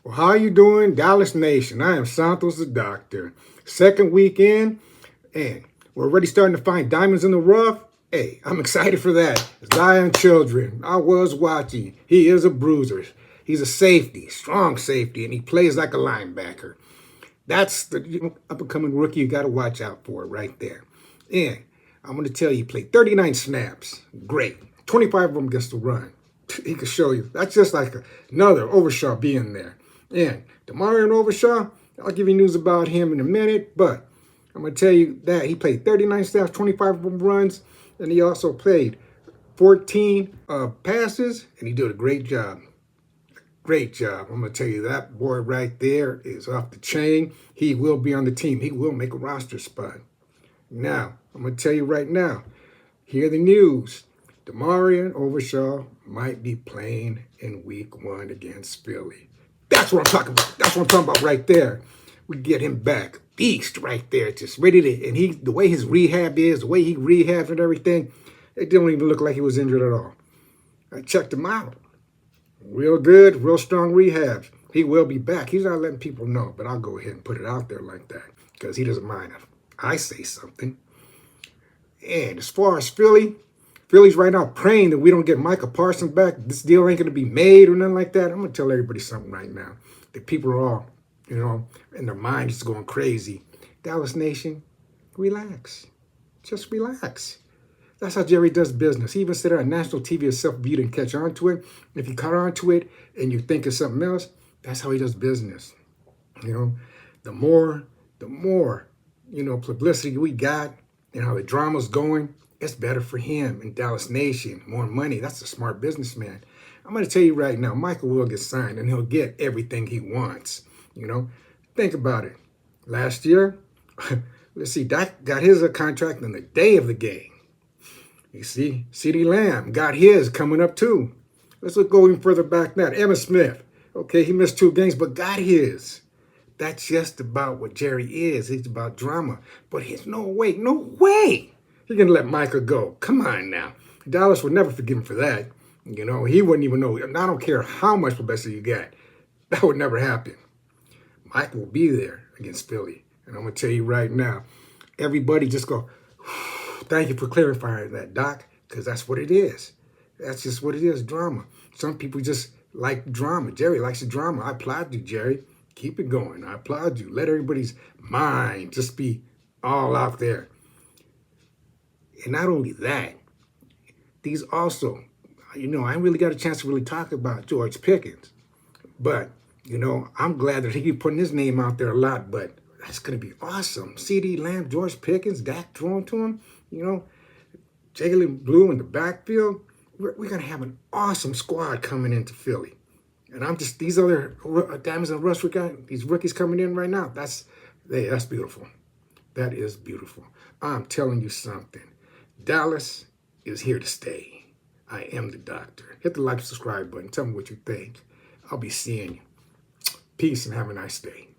Well, how you doing, Dallas Nation? I am Santos the Doctor. Second weekend, and we're already starting to find diamonds in the rough. Hey, I'm excited for that. Zion Children, I was watching. He is a bruiser. He's a safety, strong safety, and he plays like a linebacker. That's the up-and-coming rookie you got to watch out for right there. And I'm going to tell you, he played 39 snaps. Great. 25 of them against the run. He can show you. That's just like another Overshaw being there. And Demarion Overshaw, I'll give you news about him in a minute, but I'm going to tell you that he played 39 snaps, 25 of them runs, and he also played 14 passes, and he did a great job. Great job. I'm going to tell you that boy right there is off the chain. He will be on the team. He will make a roster spot. Now, I'm going to tell you right now, hear the news. Demarion Overshaw might be playing in week 1 against Philly. That's what I'm talking about. That's what I'm talking about right there. We get him back. Beast right there. Just ready to, and the way his rehab is, the way he rehabs and everything, it didn't even look like he was injured at all. I checked him out. Real good, real strong rehabs. He will be back. He's not letting people know, but I'll go ahead and put it out there like that because he doesn't mind if I say something. And as far as Philly's right now praying that we don't get Micah Parsons back. This deal ain't going to be made or nothing like that. I'm going to tell everybody something right now. The people are all, in their mind is going crazy. Dallas Nation, relax. Just relax. That's how Jerry does business. He even said it on national TV himself if you didn't catch on to it. If you caught on to it and you think of something else, that's how he does business. The more, publicity we got and how the drama's going, it's better for him and Dallas Nation. More money. That's a smart businessman. I'm going to tell you right now, Michael will get signed and he'll get everything he wants. Think about it. Last year, let's see, Dak got his contract on the day of the game. You see, CeeDee Lamb got his coming up too. Let's go even further back now. Evan Smith, okay, he missed 2 games, but got his. That's just about what Jerry is. He's about drama. But he's no way. He's going to let Micah go. Come on now. Dallas would never forgive him for that. He wouldn't even know. I don't care how much publicity you got. That would never happen. Micah will be there against Philly. And I'm going to tell you right now, everybody just go, thank you for clarifying that, Doc, because that's what it is. That's just what it is, drama. Some people just like drama. Jerry likes the drama. I applaud you, Jerry. Keep it going. I applaud you. Let everybody's mind just be all out there. And not only that, these also, I ain't really got a chance to really talk about George Pickens. But, I'm glad that he keep putting his name out there a lot, but that's going to be awesome. CeeDee Lamb, George Pickens, Dak throwing to him, Jalen Blue in the backfield. We're going to have an awesome squad coming into Philly. And these other diamonds and rust we got, these rookies coming in right now, that's beautiful. That is beautiful. I'm telling you something. Dallas is here to stay. I am the Doctor. Hit the like and subscribe button. Tell me what you think. I'll be seeing you. Peace and have a nice day.